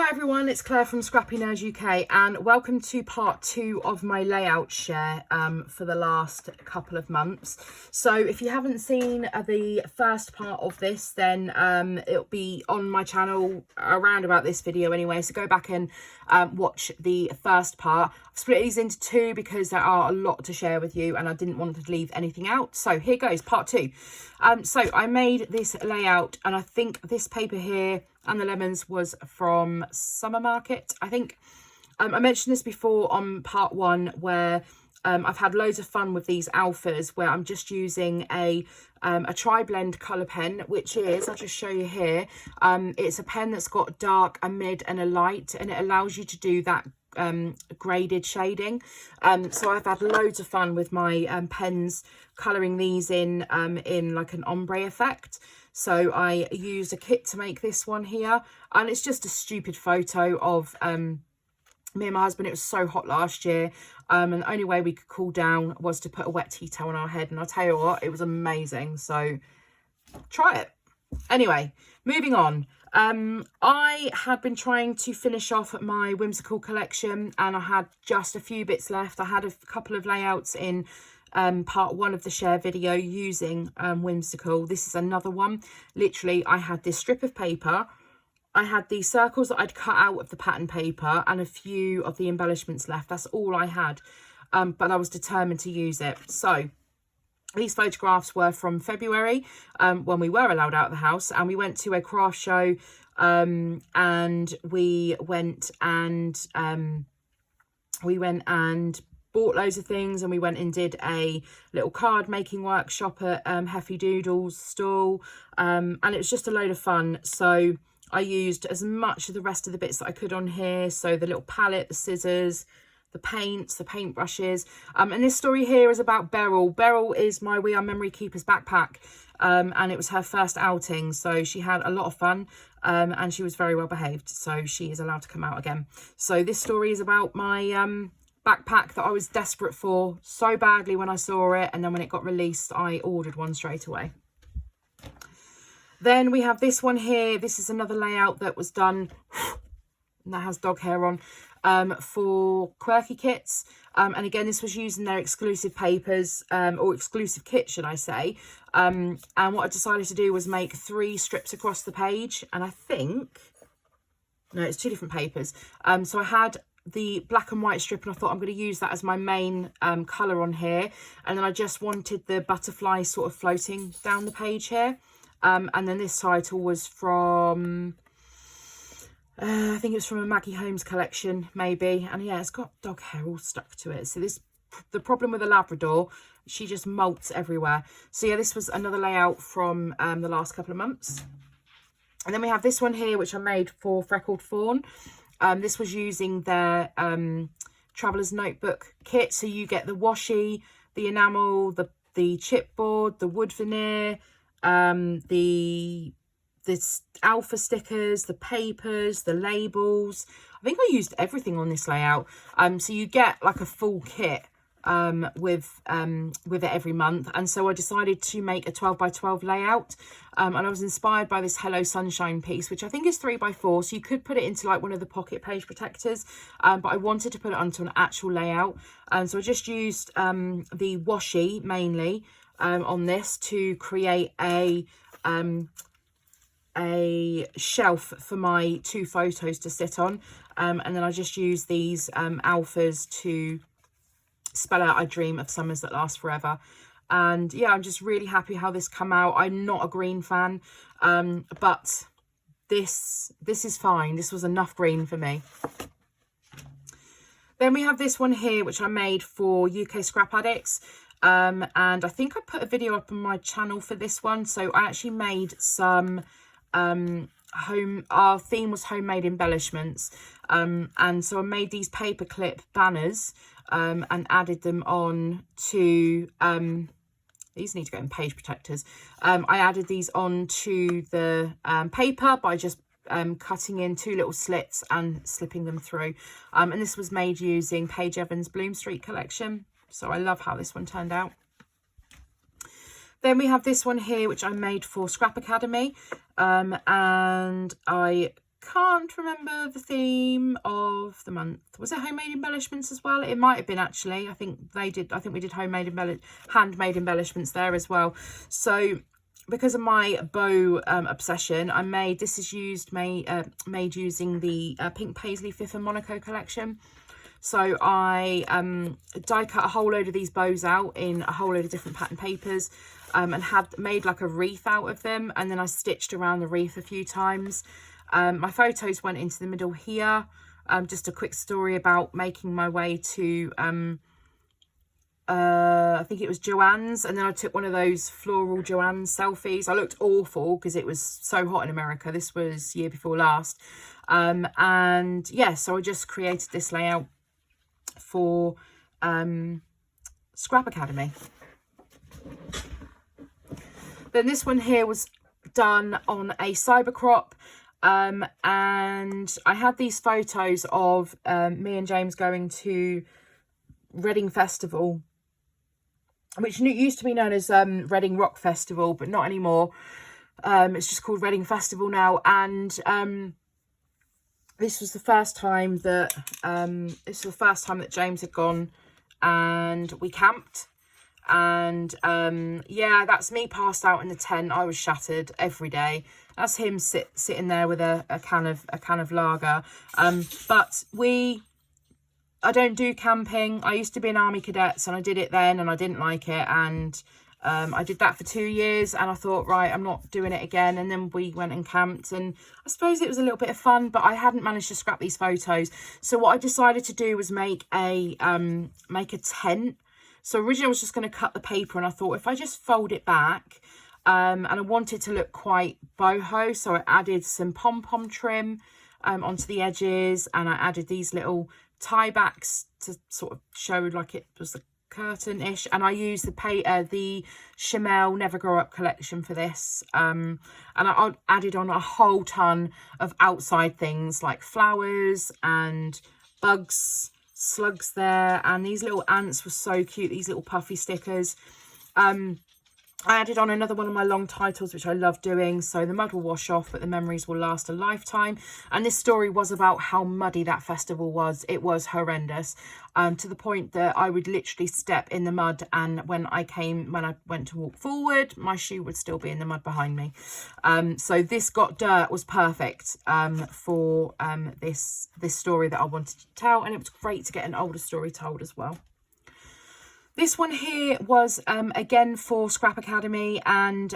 Hi everyone, it's Claire from ScrappyNerdUK and welcome to part 2 of my layout share for the last couple of months. So if you haven't seen the first part of this, then it'll be on my channel around about this video anyway, so go back and watch the first part. I've split these into 2 because there are a lot to share with you and I didn't want to leave anything out. So here goes, part 2. So I made this layout and I think this paper here and the lemons was from Summer Market, I think. I mentioned this before on part 1 where I've had loads of fun with these alphas where I'm just using a tri-blend colour pen, which is, I'll just show you here, it's a pen that's got dark, a mid and a light, and it allows you to do that graded shading. So I've had loads of fun with my pens colouring these in like an ombre effect. So I used a kit to make this one here, and it's just a stupid photo of me and my husband. It was so hot last year, and the only way we could cool down was to put a wet tea towel on our head, and I'll tell you what, it was amazing. So try it. Anyway, moving on. I had been trying to finish off my Whimsical collection and I had just a few bits left. I had a couple of layouts in part 1 of the share video using Whimsical. This is another one. Literally, I had this strip of paper. I had these circles that I'd cut out of the pattern paper and a few of the embellishments left. That's all I had, but I was determined to use it. So these photographs were from February, when we were allowed out of the house, and we went to a craft show, and we went and bought loads of things, and we went and did a little card making workshop at Heffy Doodle's stall, and it was just a load of fun. So I used as much of the rest of the bits that I could on here, so the little palette, the scissors, the paints, the paintbrushes, and this story here is about Beryl. Beryl is my We Are Memory Keepers backpack, and it was her first outing, so she had a lot of fun, and she was very well behaved, so she is allowed to come out again. So this story is about my backpack that I was desperate for so badly when I saw it, and then when it got released I ordered one straight away. Then we have this one here. This is another layout that was done that has dog hair on, for Quirky kits, and again this was using their exclusive papers, or exclusive kit should I say, and what I decided to do was make 3 strips across the page, and I think, no, it's 2 different papers. So I had the black and white strip and I thought I'm going to use that as my main colour on here, and then I just wanted the butterfly sort of floating down the page here, and then this title was from I think it's from a Maggie Holmes collection maybe, and yeah, it's got dog hair all stuck to it. So this, the problem with a Labrador, she just molts everywhere. So yeah, this was another layout from the last couple of months. And then we have this one here which I made for Freckled Fawn. This was using their Traveller's Notebook kit, so you get the washi, the enamel, the chipboard, the wood veneer, this alpha stickers, the papers, the labels. I think I used everything on this layout. So you get like a full kit with it every month, and so I decided to make a 12x12 layout, and I was inspired by this Hello Sunshine piece, which I think is 3x4, so you could put it into like one of the pocket page protectors, but I wanted to put it onto an actual layout, and so I just used the washi mainly on this to create a shelf for my 2 photos to sit on, and then I just use these alphas to spell out I dream of summers that last forever. And yeah, I'm just really happy how this come out. I'm not a green fan, but this is fine. This was enough green for me. Then we have this one here which I made for UK Scrap Addicts, and I think I put a video up on my channel for this one. So I actually made some our theme was homemade embellishments, and so I made these paperclip banners and added them on to these need to go in page protectors. I added these on to the paper by just cutting in 2 little slits and slipping them through, and this was made using Paige Evans' Bloom Street collection, so I love how this one turned out. Then we have this one here which I made for Scrap Academy, and I can't remember the theme of the month. Was it homemade embellishments as well? It might have been, actually. I think we did handmade embellishments there as well. So because of my bow obsession, made using the Pink Paisley Fifth and Monaco collection. So I die cut a whole load of these bows out in a whole load of different pattern papers, and had made like a wreath out of them, and then I stitched around the wreath a few times. My photos went into the middle here. Just a quick story about making my way to I think it was Joann's, and then I took one of those floral Joann's selfies. I looked awful because it was so hot in America. This was year before last. And yeah, so I just created this layout for Scrap Academy. Then this one here was done on a cyber crop, and I had these photos of me and James going to Reading Festival, which used to be known as Reading Rock Festival, but not anymore. It's just called Reading Festival now. And this was the first time that James had gone, and we camped. And yeah, that's me passed out in the tent. I was shattered every day. That's him sitting there with a can of lager. But I don't do camping. I used to be an army cadets, and I did it then, and I didn't like it, and I did that for 2 years, and I thought, right, I'm not doing it again. And then we went and camped, and I suppose it was a little bit of fun, but I hadn't managed to scrap these photos. So what I decided to do was make a tent. So originally I was just going to cut the paper, and I thought if I just fold it back, and I wanted to look quite boho, so I added some pom-pom trim onto the edges, and I added these little tie backs to sort of show like it was a curtain-ish, and I used the Chanel Never Grow Up collection for this, and I added on a whole ton of outside things like flowers and bugs, slugs there, and these little ants were so cute, these little puffy stickers. I added on another one of my long titles, which I love doing. So the mud will wash off, but the memories will last a lifetime. And this story was about how muddy that festival was. It was horrendous, to the point that I would literally step in the mud, and when I went to walk forward, my shoe would still be in the mud behind me. So This Got Dirt was perfect for this story that I wanted to tell, and it was great to get an older story told as well. This one here was, again, for Scrap Academy, and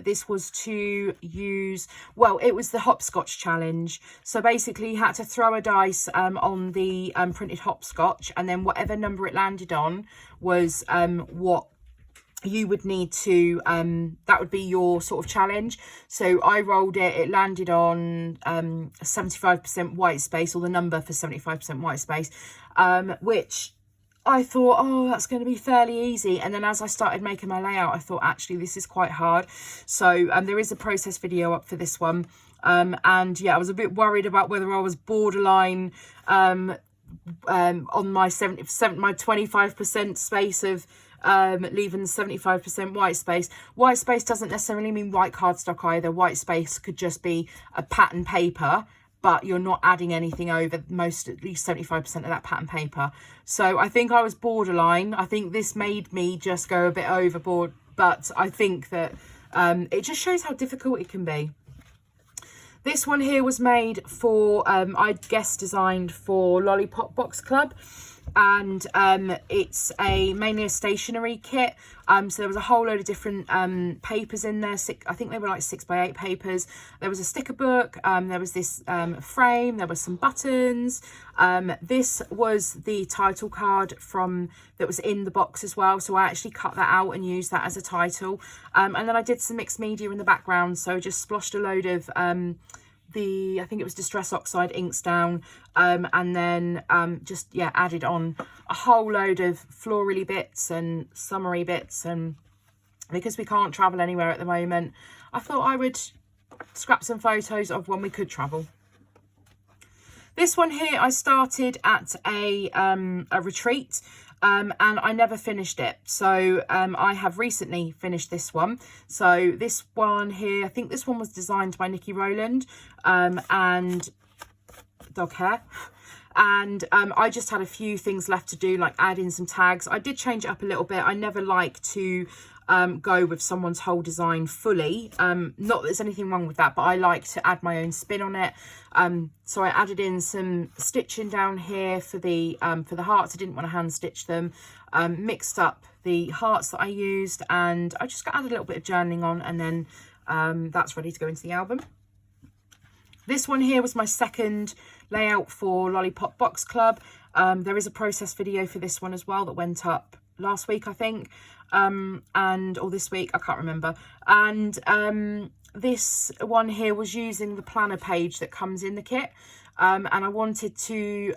this was to use, well, it was the Hopscotch challenge. So basically you had to throw a dice on the printed Hopscotch, and then whatever number it landed on was what you would need to, that would be your sort of challenge. So I rolled it, it landed on 75% white space, or the number for 75% white space, which I thought, oh, that's going to be fairly easy. And then as I started making my layout, I thought, actually, this is quite hard. So there is a process video up for this one. And yeah, I was a bit worried about whether I was borderline on my 25% space of leaving 75% white space. White space doesn't necessarily mean white cardstock either. White space could just be a pattern paper, but you're not adding anything over at least 75% of that pattern paper. So I think I was borderline. I think this made me just go a bit overboard, but I think that it just shows how difficult it can be. This one here was made for, I guest designed for Lollipop Box Club, and it's mainly a stationery kit. So there was a whole load of different papers in there. I think they were like 6x8 papers. There was a sticker book, there was this frame, there were some buttons. This was the title card that was in the box as well, so I actually cut that out and used that as a title. And then I did some mixed media in the background, so just sploshed a load of I think it was Distress Oxide inks down, and then just, yeah, added on a whole load of florally bits and summery bits. And because we can't travel anywhere at the moment, I thought I would scrap some photos of when we could travel. This one here, I started at a retreat, and I never finished it. So I have recently finished this one. So this one here, I think this one was designed by Nikki Rowland, and dog hair. And I just had a few things left to do, like add in some tags. I did change it up a little bit. I never like to go with someone's whole design fully. Not that there's anything wrong with that, but I like to add my own spin on it. So I added in some stitching down here for the hearts. I didn't want to hand stitch them. Mixed up the hearts that I used, and I just added a little bit of journaling on, and then that's ready to go into the album. This one here was my second layout for Lollipop Box Club. There is a process video for this one as well that went up last week, I think, or this week, I can't remember. And this one here was using the planner page that comes in the kit, and I wanted to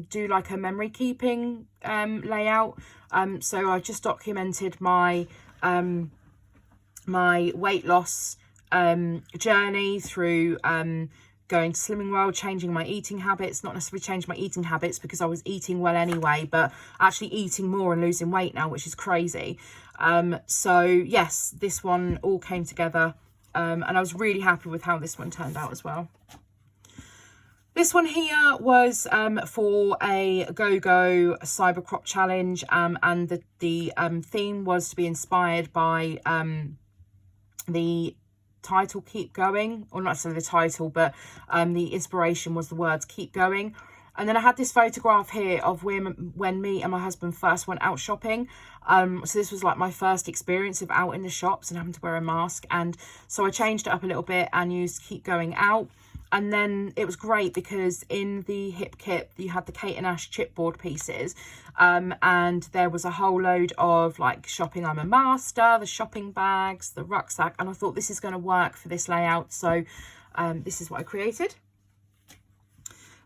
do like a memory keeping layout. So I just documented my my weight loss journey through going to Slimming World, changing my eating habits. Not necessarily changed my eating habits because I was eating well anyway, but actually eating more and losing weight now, which is crazy. So yes, this one all came together, and I was really happy with how this one turned out as well. This one here was for a Go-Go Cyber Crop Challenge, and the theme was to be inspired by the title Keep Going, or not necessarily the title, but the inspiration was the words keep going. And then I had this photograph here of when me and my husband first went out shopping. So this was like my first experience of out in the shops and having to wear a mask, and so I changed it up a little bit and used keep going out. And then it was great because in the hip kit you had the Kate and Ash chipboard pieces, and there was a whole load of like shopping I'm a master, the shopping bags, the rucksack, and I thought this is going to work for this layout, so this is what I created.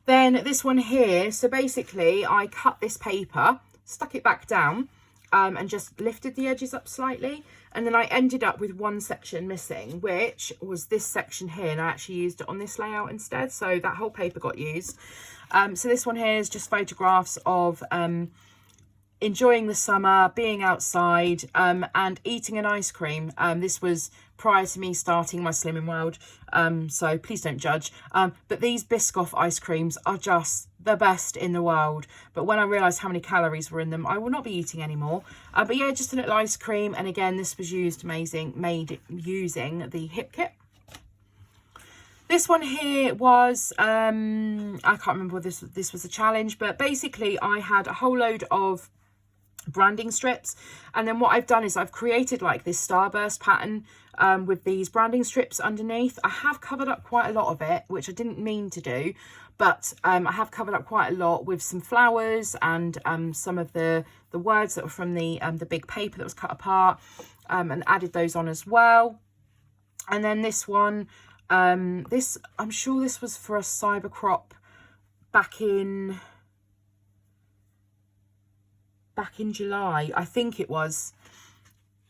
Then this one here, so basically I cut this paper, stuck it back down, and just lifted the edges up slightly, and then I ended up with one section missing, which was this section here, and I actually used it on this layout instead, so that whole paper got used. So this one here is just photographs of enjoying the summer, being outside, and eating an ice cream. This was prior to me starting my Slimming World, so please don't judge. But these Biscoff ice creams are just the best in the world. But when I realised how many calories were in them, I will not be eating anymore. But yeah, just a little ice cream. And again, this was made using the hip kit. This one here was, I can't remember whether this was a challenge, but basically I had a whole load of branding strips, and then what I've done is I've created like this starburst pattern with these branding strips underneath. I have covered up quite a lot of it, which I didn't mean to do, but I have covered up quite a lot with some flowers and some of the words that were from the big paper that was cut apart, and added those on as well. And then this one, I'm sure this was for a cyber crop back in July. I think it was.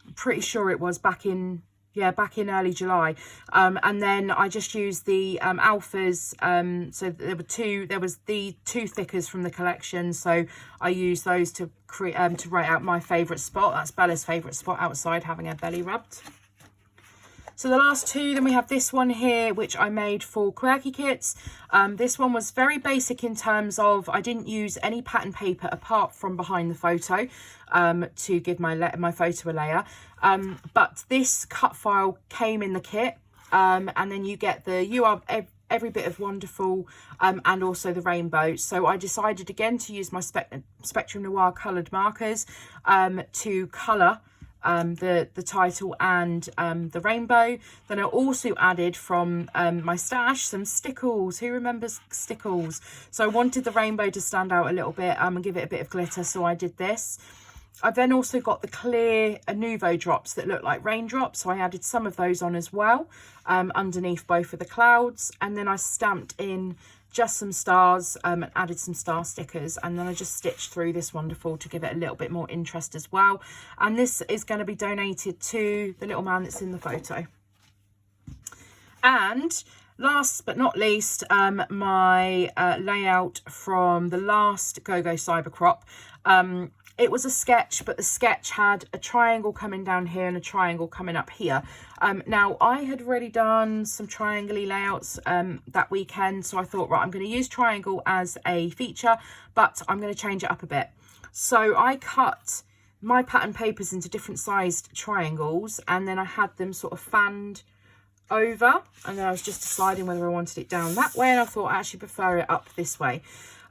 I'm pretty sure it was back in early July. And then I just used the alphas. So there was the two thickers from the collection. So I used those to write out my favourite spot. That's Bella's favourite spot outside, having her belly rubbed. So the last two, then we have this one here, which I made for Quirky kits. This one was very basic in terms of I didn't use any pattern paper apart from behind the photo to give my photo a layer. But this cut file came in the kit, and then you get every bit of wonderful, and also the rainbow. So I decided again to use my Spectrum Noir coloured markers to colour the title and the rainbow. Then I also added from my stash some stickles. Who remembers stickles? So I wanted the rainbow to stand out a little bit and give it a bit of glitter, so I did this. I've then also got the clear Nouveau drops that look like raindrops, so I added some of those on as well, underneath both of the clouds. And then I stamped in just some stars and added some star stickers, and then I just stitched through this wonderful to give it a little bit more interest as well. And this is going to be donated to the little man that's in the photo. And Last but not least, my layout from the last Go-Go Cyber Crop. It was a sketch, but the sketch had a triangle coming down here and a triangle coming up here. Now, I had already done some triangle-y layouts that weekend, so I thought, right, I'm going to use triangle as a feature, but I'm going to change it up a bit. So I cut my pattern papers into different sized triangles, and then I had them sort of fanned over, and then I was just deciding whether I wanted it down that way, and I thought I actually prefer it up this way.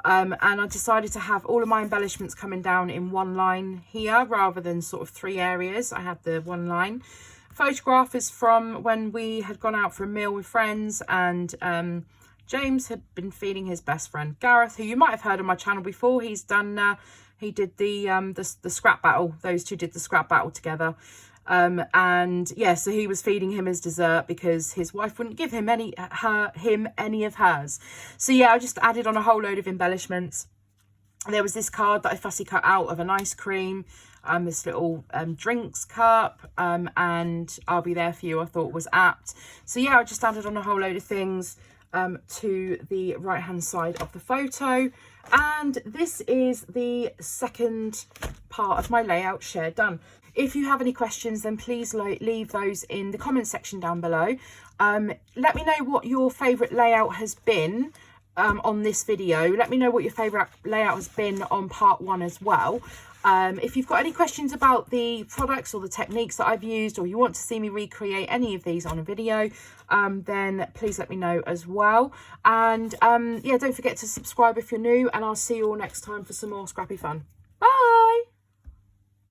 And I decided to have all of my embellishments coming down in one line here rather than sort of 3 areas. I had the one line. Photograph is from when we had gone out for a meal with friends, and James had been feeding his best friend Gareth, who you might have heard on my channel before. He's done he did the scrap battle. Those two did the scrap battle together. And yeah, so he was feeding him his dessert because his wife wouldn't give him any of hers. So yeah, I just added on a whole load of embellishments. There was this card that I fussy cut out of an ice cream, this little drinks cup, and I'll be there for you, I thought was apt. So yeah, I just added on a whole load of things to the right hand side of the photo, and this is the second part of my layout share done. If you have any questions, then please leave those in the comment section down below. Let me know what your favourite layout has been on this video. Let me know what your favourite layout has been on part 1 as well. If you've got any questions about the products or the techniques that I've used, or you want to see me recreate any of these on a video, then please let me know as well. And yeah, don't forget to subscribe if you're new, and I'll see you all next time for some more scrappy fun. Bye!